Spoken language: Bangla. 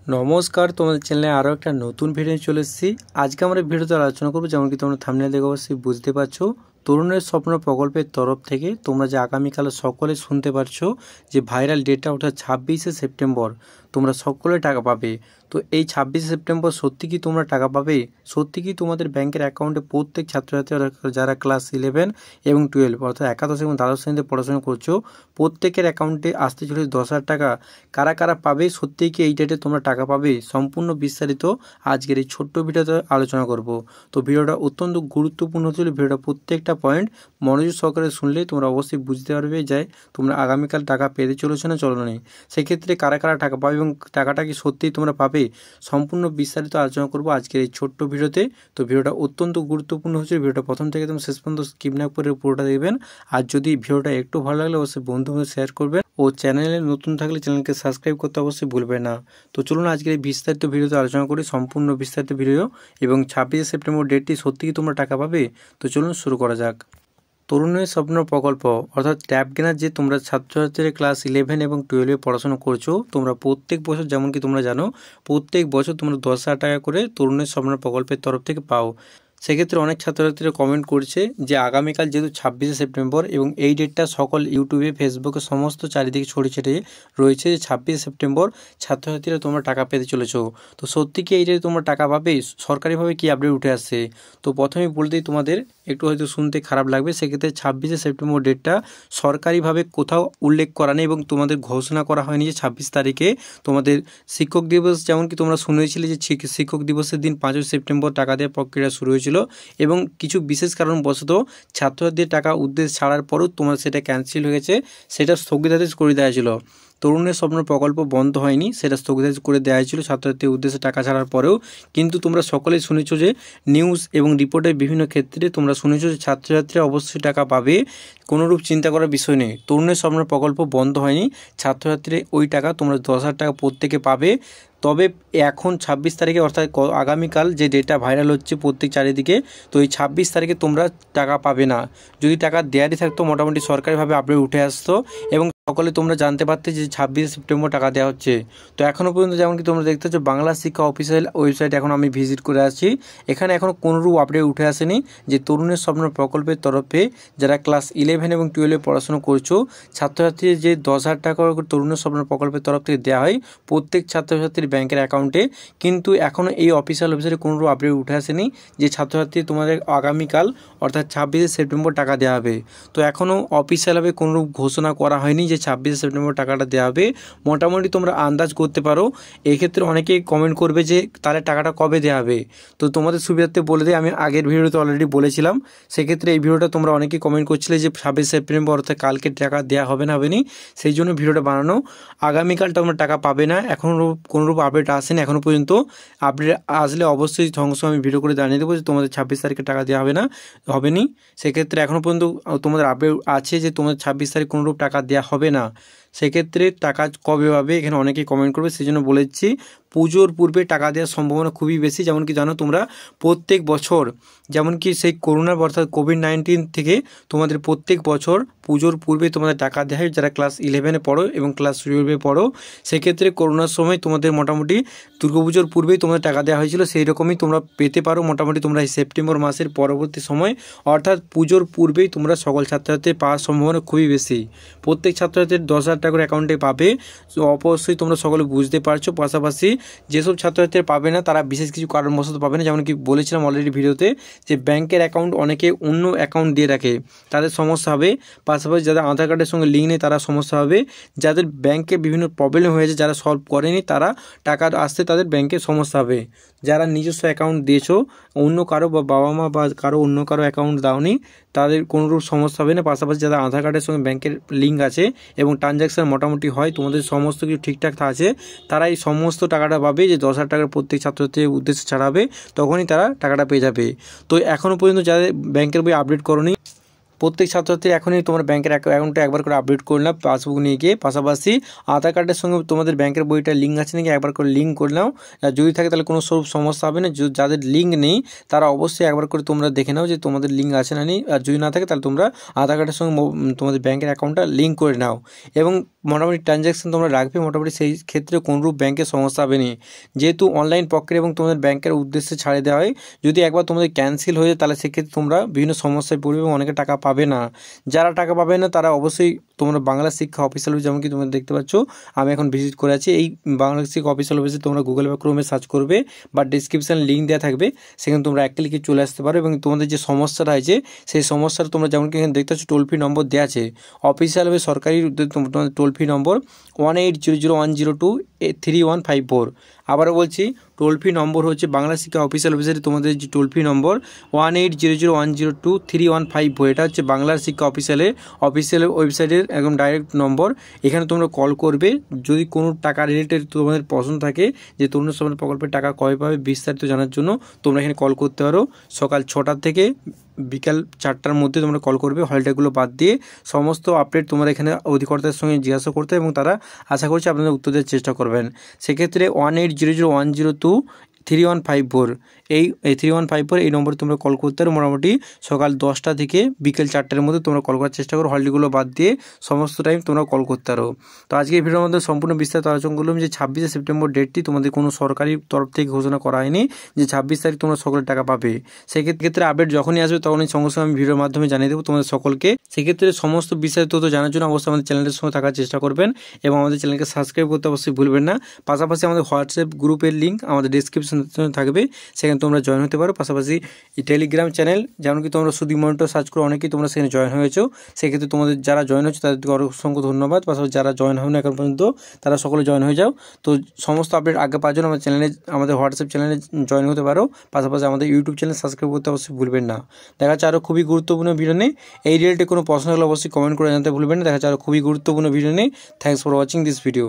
নমস্কার, তোমাদের চ্যানেলে আরও একটা নতুন ভিডিও চলে এসেছি। আজকে আমরা ভিডিওতে আলোচনা করবো, যেমন কি তোমরা থাম্বনেল দেখে অবশ্যই বুঝতে পারছো, তরুণের স্বপ্ন প্রকল্পের তরফ থেকে তোমরা যে আগামীকাল সকলে শুনতে পারছো যে ভাইরাল ডেটটা অর্থাৎ 26শে সেপ্টেম্বর তোমরা সকলে টাকা পাবে। তো এই 26শে সেপ্টেম্বর সত্যি কি তোমরা টাকা পাবে? সত্যি কি তোমাদের ব্যাংকের অ্যাকাউন্টে প্রত্যেক ছাত্রছাত্রীরা যারা ক্লাস 11 এবং 12 অর্থাৎ একাদশ এবং দ্বাদশ শ্রেণীতে পড়াশোনা করছো প্রত্যেকের অ্যাকাউন্টে আসতে চলেছে 10,000 টাকা? কারা কারা পাবে? সত্যিই কি এই ডেটে তোমরা টাকা পাবে? সম্পূর্ণ বিস্তারিত আজকের এই ছোট্ট ভিডিওতে আলোচনা করব। তো ভিডিওটা অত্যন্ত গুরুত্বপূর্ণ ছিল। ভিডিওটা প্রত্যেকটা পয়েন্ট মনোযোগ সহকারে শুনলে তোমরা অবশ্যই বুঝতে পারবে যে তোমরা আগামীকাল টাকা পেতে চলেছো না চলো নেই। সেক্ষেত্রে কারা কারা টাকা পাবে এবং টাকাটা কি সত্যিই তোমরা পাবে, সম্পূর্ণ বিস্তারিত আলোচনা করব আজকের এই ছোট্ট ভিডিওতে। তো ভিডিওটা অত্যন্ত গুরুত্বপূর্ণ হচ্ছে। ভিডিওটা প্রথম থেকে তুমি শেষ পর্যন্ত স্কিপ না করে পুরোটা দেখবেন। আর যদি ভিডিওটা একটু ভালো লাগলে অবশ্যই বন্ধুদের শেয়ার করবেন ও চ্যানেলে নতুন থাকলে চ্যানেলকে সাবস্ক্রাইব করতে অবশ্যই ভুলবে না। তো চলুন আজকের এই বিস্তারিত ভিডিওতে আলোচনা করি, সম্পূর্ণ বিস্তারিত ভিডিও। এবং 26শে সেপ্টেম্বর ডেটটি সত্যিই তোমরা টাকা পাবে? তো চলুন শুরু করা যাক। তরুণের স্বপ্ন প্রকল্প অর্থাৎ ট্যাব কেনার যে তোমরা ছাত্রছাত্রীরা ক্লাস 11 এবং 12 পড়াশোনা করছো, তোমরা প্রত্যেক বছর যেমন কি তোমরা জানো প্রত্যেক বছর তোমরা 10,000 টাকা করে তরুণের স্বপ্ন প্রকল্পের তরফ থেকে পাও। সেক্ষেত্রে অনেক ছাত্রছাত্রীরা কমেন্ট করছে যে আগামীকাল যেহেতু 26শে সেপ্টেম্বর এবং এই ডেটটা সকল ইউটিউবে ফেসবুকে সমস্ত চারিদিকে ছড়িয়ে ছিটিয়ে রয়েছে যে 26শে সেপ্টেম্বর ছাত্রছাত্রীরা তোমরা টাকা পেতে চলেছো। তো সত্যি কি এই ডেটে তোমরা টাকা পাবে? সরকারিভাবে কি আপডেট উঠে আসছে? তো প্রথমেই বলতেই তোমাদের একটু হয়তো শুনতে খারাপ লাগবে। সেক্ষেত্রে 26শে সেপ্টেম্বর ডেটটা সরকারিভাবে কোথাও উল্লেখ করা নেই এবং তোমাদের ঘোষণা করা হয়নি যে 26 তারিখে তোমাদের শিক্ষক দিবস, যেমন কি তোমরা শুনেছিলে যে শিক্ষক দিবসের দিন 5ই সেপ্টেম্বর টাকা দেওয়ার প্রক্রিয়া শুরু হয়েছিল এবং কিছু বিশেষ কারণবশত ছাত্রছাত্রীদের টাকা উদ্দেশ্য ছাড়ার পরও তোমার সেটা ক্যান্সেল হয়ে গেছে, সেটা স্থগিতাদেশ করে দেওয়া ছিল। তরুণের স্বপ্ন প্রকল্প বন্ধ হয়নি, সেটা স্থগিতাদেশ করে দেওয়া হয়েছিল ছাত্রছাত্রীর উদ্দেশ্যে টাকা ছাড়ার পরেও। কিন্তু তোমরা সকলেই শুনেছো যে নিউজ এবং রিপোর্টের বিভিন্ন ক্ষেত্রে তোমরা শুনেছো যে ছাত্রছাত্রীরা অবশ্যই টাকা পাবে, কোনোরূপ চিন্তা করার বিষয় নেই। তরুণের স্বপ্ন প্রকল্প বন্ধ হয়নি, ছাত্রছাত্রীরা ওই টাকা তোমরা 10,000 টাকা প্রত্যেকে পাবে। তবে এখন 26 তারিখে অর্থাৎ আগামীকাল যে ডেটটা ভাইরাল হচ্ছে প্রত্যেক চারিদিকে, তো এই 26 তারিখে তোমরা টাকা পাবে না। যদি টাকা দেওয়ারই থাকতো মোটামুটি সরকারিভাবে আপডেট উঠে আসতো এবং সকলে তোমরা জানতে পারতে যে 26শে সেপ্টেম্বর টাকা দেওয়া হচ্ছে। তো এখনও পর্যন্ত যেমন কি তোমরা দেখতে পাচ্ছ বাংলা শিক্ষা অফিসিয়াল ওয়েবসাইট এখন আমি ভিজিট করে আসছি, এখানে এখনও কোনোরূপ আপডেট উঠে আসেনি যে তরুণের স্বপ্ন প্রকল্পের তরফে যারা ক্লাস 11 এবং 12 পড়াশোনা করছো ছাত্রছাত্রীর যে 10,000 টাকা করে তরুণের স্বপ্ন প্রকল্পের তরফ থেকে দেওয়া হয় প্রত্যেক ছাত্রছাত্রীর ব্যাংকের অ্যাকাউন্টে, কিন্তু এখনও এই অফিসিয়াল ওয়েবসাইটে কোনোরূপ আপডেট উঠে আসেনি যে ছাত্রছাত্রী তোমাদের আগামীকাল অর্থাৎ 26শে সেপ্টেম্বর টাকা দেওয়া হবে। তো এখনও অফিসিয়ালভাবে কোনোরূপ ঘোষণা করা হয়নি যে 26শে সেপ্টেম্বর টাকাটা দেওয়া হবে। মোটামুটি তোমরা আন্দাজ করতে পারো। এক্ষেত্রে অনেকেই কমেন্ট করবে যে তাহলে টাকাটা কবে দেওয়া হবে। তো তোমাদের সুবিধার্থে বলে দিই, আমি আগের ভিডিওতে অলরেডি বলেছিলাম। সেক্ষেত্রে এই ভিডিওটা তোমরা অনেকেই কমেন্ট করছিলে যে 26শে সেপ্টেম্বর অর্থাৎ কালকে টাকা দেওয়া হবে না হবেনি, সেই জন্য ভিডিওটা বানানো। আগামীকাল তোমরা টাকা পাবে না, এখনও কোনোরূপ আপডেট আসেনি এখনও পর্যন্ত। আপডেট আসলে অবশ্যই সঙ্গে সঙ্গে আমি ভিডিও করে জানিয়ে দেবো যে তোমাদের 26 তারিখে টাকা দেওয়া হবে না হবেনি। সেক্ষেত্রে এখনও পর্যন্ত তোমাদের আপডেট আছে যে তোমাদের 26 তারিখ কোনোরূপ টাকা দেওয়া হবে না। সেক্ষেত্রে টাকা কবে পাবে এখানে অনেকেই কমেন্ট করবে, সেই জন্য বলেছি পুজোর পূর্বে টাকা দেওয়ার সম্ভাবনা খুবই বেশি। যেমন কি জানো তোমরা প্রত্যেক বছর যেমন কি সেই করোনা অর্থাৎ কোভিড-19 থেকে তোমাদের প্রত্যেক বছর পুজোর পূর্বে তোমাদের টাকা দেওয়া হয় যারা ক্লাস 11-এ পড়ো এবং ক্লাস 12-এ পড়ো। সেক্ষেত্রে করোনার সময় তোমাদের মোটামুটি দুর্গাপুজোর পূর্বেই তোমাদের টাকা দেওয়া হয়েছিল, সেই রকমই তোমরা পেতে পারো মোটামুটি তোমরা এই সেপ্টেম্বর মাসের পরবর্তী সময় অর্থাৎ পুজোর পূর্বেই তোমরা সকল ছাত্রছাত্রীর পাওয়ার সম্ভাবনা খুবই বেশি। প্রত্যেক ছাত্রছাত্রীর 10,000 টাকা করে অ্যাকাউন্টে পাবে, অবশ্যই তোমরা সকলে বুঝতে পারছো। পাশাপাশি যেসব ছাত্রছাত্রীরা পাবে না তারা বিশেষ কিছু কারণবশত পাবে না, যেমন কি বলেছিলাম অলরেডি ভিডিওতে যে ব্যাংকের অ্যাকাউন্ট অনেকে অন্য অ্যাকাউন্ট দিয়ে রাখে, তাদের সমস্যা হবে। পাশাপাশি যাদের আধার কার্ডের সঙ্গে লিঙ্ক নেই তারা সমস্যা হবে। যাদের ব্যাংকে বিভিন্ন প্রবলেম হয়েছে যারা সলভ করেনি তারা টাকা আসতে তাদের ব্যাংকে সমস্যা হবে। যারা নিজস্ব অ্যাকাউন্ট দিয়েছো অন্য কারো বা বাবা মা বা কারো অন্য কারো অ্যাকাউন্ট দাওনি তাদের কোনোরূপ সমস্যা হবে না। পাশাপাশি যাদের আধার কার্ডের সঙ্গে ব্যাংকের লিঙ্ক আছে এবং ট্রানজ্যাকশান মোটামুটি হয়, তোমাদের সমস্ত কিছু ঠিকঠাক আছে, তারা এই সমস্ত টাকাটা পাবে যে 10,000 টাকার প্রত্যেক ছাত্রছাত্রীর উদ্দেশ্যে ছাড়াবে, তখনই তারা টাকাটা পেয়ে যাবে। তো এখনও পর্যন্ত যাদের ব্যাংকের বই আপডেট করোনি প্রত্যেক ছাত্রছাত্রী এখনই তোমার ব্যাংকের অ্যাকাউন্টটা একবার করে আপডেট করে নাও পাসবুক নিয়ে গিয়ে, পাশাপাশি আধার কার্ডের সঙ্গে তোমাদের ব্যাংকের বইটা লিঙ্ক আছে নাকি একবার করে লিঙ্ক করে নাও। আর যদি থাকে তাহলে কোনো সব সমস্যা হবে না। যাদের লিঙ্ক নেই তারা অবশ্যই একবার করে তোমরা দেখে নাও যে তোমাদের লিঙ্ক আছে না নেই, আর যদি না থাকে তাহলে তোমরা আধার কার্ডের সঙ্গে তোমাদের ব্যাংকের অ্যাকাউন্টটা লিঙ্ক করে নাও এবং মোটামুটি ট্রানজ্যাকশন তোমরা রাখবে। মোটামুটি সেই ক্ষেত্রে কোনরূপ ব্যাংকের সমস্যা হবে না, যেহেতু অনলাইন প্রক্রিয়া এবং তোমাদের ব্যাংকের উদ্দেশ্যে ছাড়ে দেওয়া হয়। যদি একবার তোমাদের ক্যান্সেল হয়ে যায় তাহলে সেক্ষেত্রে তোমরা বিভিন্ন সমস্যায় পড়বে এবং অনেকে টাকা পাবে না। যারা টাকা পাবে না তারা অবশ্যই তোমরা বাংলা শিক্ষা অফিসিয়াল অফিস, যেমন কি তোমরা দেখতে পাচ্ছ আমি এখন ভিজিট করে আছি এই বাংলা শিক্ষা অফিসিয়াল অফিসে। তোমরা গুগল বা ক্রোমে সার্চ করবে বা ডিসক্রিপশানে লিঙ্ক দেওয়া থাকবে, সেখানে তোমরা এক ক্লিকে চলে আসতে পারো এবং তোমাদের যে সমস্যাটা আছে সেই সমস্যাটা তোমরা যেমন কি এখানে দেখতে পাচ্ছ টোল ফ্রি নম্বর দেওয়া আছে অফিসিয়ালভাবে সরকারি তোমাদের টোল ফ্রি নম্বর 180010035154। আবারও বলছি টোল ফ্রি নম্বর হচ্ছে বাংলা শিক্ষা অফিসিয়াল অফিসের তোমাদের যে টোল ফ্রি নম্বর 180010035154। এটা হচ্ছে বাংলার শিক্ষা অফিসিয়াল ওয়েবসাইটের একদম ডাইরেক্ট নম্বর। এখানে তোমরা কল করবে যদি কোনো টাকা রিলেটেড তোমাদের পছন্দ থাকে যে তরুণ সমাজ প্রকল্পের টাকা কবে পাবে বিস্তারিত জানার জন্য তোমরা এখানে কল করতে পারো। সকাল 6টা থেকে বিকাল 4টার মধ্যে তোমরা কল করবে, হলিডেগুলো বাদ দিয়ে। সমস্ত আপডেট তোমরা এখানে অধিকর্তার সঙ্গে জিজ্ঞাসা করতে এবং তারা আশা করছি আপনাদের উত্তর দেওয়ার চেষ্টা করবেন। সেক্ষেত্রে 180010035154 এই 3154 এই নম্বরে তোমরা কল করতে পারো। মোটামুটি সকাল 10টা থেকে বিকেল 4টার মধ্যে তোমরা কল করার চেষ্টা করো, হলিডেগুলো বাদ দিয়ে সমস্ত টাইম তোমরা কল করতে পারো। তো আজকে এই ভিডিওর মধ্যে সম্পূর্ণ বিস্তারিত আলোচনা করলাম যে 26শে সেপ্টেম্বর ডেটটি তোমাদের কোনো সরকারি তরফ থেকে ঘোষণা করা হয়নি যে 26 তারিখ তোমরা সকলের টাকা পাবে। সেক্ষেত্রে আপডেট যখনই আসবে তখনই সঙ্গে সঙ্গে আমি ভিডিওর মাধ্যমে জানিয়ে দেবো তোমাদের সকলকে। সেক্ষেত্রে সমস্ত বিস্তারিত তথ্য জানার জন্য অবশ্যই আমাদের চ্যানেলের সঙ্গে থাকার চেষ্টা করবেন এবং আমাদের চ্যানেলকে সাবস্ক্রাইব করতে অবশ্যই ভুলবেন না। পাশাপাশি আমাদের হোয়াটসঅ্যাপ গ্রুপের লিঙ্ক আমাদের ডিসক্রিপশনে থাকবে, সেখানে তোমরা জয়েন হতে পারো। পাশাপাশি টেলিগ্রাম চ্যানেল যেমন কি তোমরা সুদী মনিটর সার্চ করে অনেকেই তোমরা সেখানে জয়েন হয়েছো। সেক্ষেত্রে তোমাদের যারা জয়েন হচ্ছে তাদেরকে অসংখ্য ধন্যবাদ। পাশাপাশি যারা জয়েন হন এখন পর্যন্ত তারা সকলে জয়েন হয়ে যাও। তো সমস্ত আপডেট আগে পাওয়ার জন্য আমাদের হোয়াটসঅ্যাপ চ্যানেলে জয়েন হতে পারো। পাশাপাশি আমাদের ইউটিউব চ্যানেল সাবস্ক্রাইব করতে অবশ্যই ভুলবেন না। দেখা যাচ্ছে আরও খুবই গুরুত্বপূর্ণ ভিডিও নেই। এই রিলেটেড কোনো প্রশ্ন হলে অবশ্যই কমেন্ট করে জানাতে ভুলবেন না। দেখা যাচ্ছে আরও খুবই গুরুত্বপূর্ণ ভিডিও নেই। Thanks for watching this video.